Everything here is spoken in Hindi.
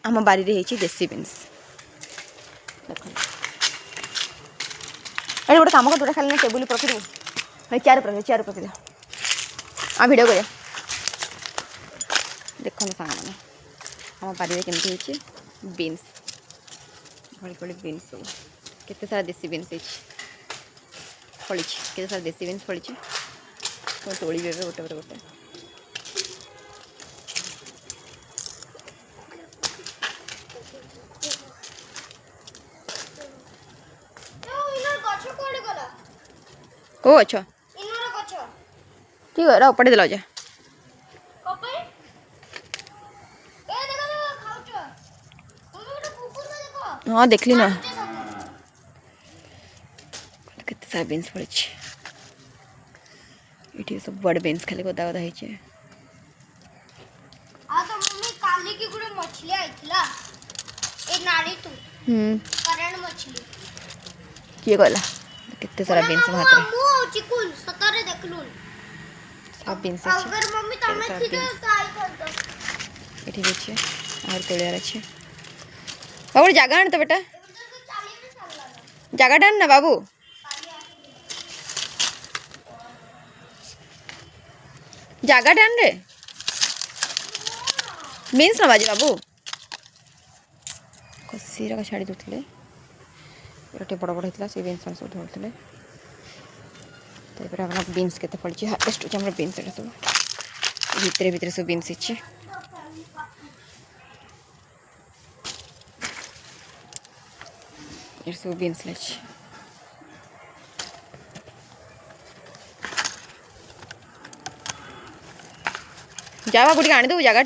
आम बारी रे हेची देसी बीन्स अरे गोटे कम कर दूटा खाली टेबुल पर रखी चेयर पर आ भिड कर देखो सांग मैंने आम बारी केमती होची बीन्स भली भली बीन्स सब केते सारा देसी बीन्स फड़ी केते सारा देसी बीन्स फड़ी तो तोड़ी गोटे गोटे गोटे को अच्छा ठीक है उपड़े दिल जा हाँ देखली ना केते सारा बीन्स फड़ी ये सब बड़ बीन्स खाली गदा गदा है काली की गुड़े मछली आइथिला ए नानी तू करण मछली किए कहला केते सारा बीन्स हाथ रे मु चिकुन सतरे देखलुन सब बीन्स अगर मम्मी तमे थिके काई कर दो एठी देखिए और तोड़ियार अच्छे बाबू जगह आन तो बेटा जगह डान ना बाबू जगह डान रे बीन्स ना बाजे बाबू कसीरा का छाड़ी दूसरे गोटे बड़ बड़ होता से बीन्स सब धोते तापर अपना बीन्स के पड़ी हार्वेस्ट होम बीन्स सब भितर भितर सब बीन्स सब बीन्स जा बाबू टे आनी दू जगह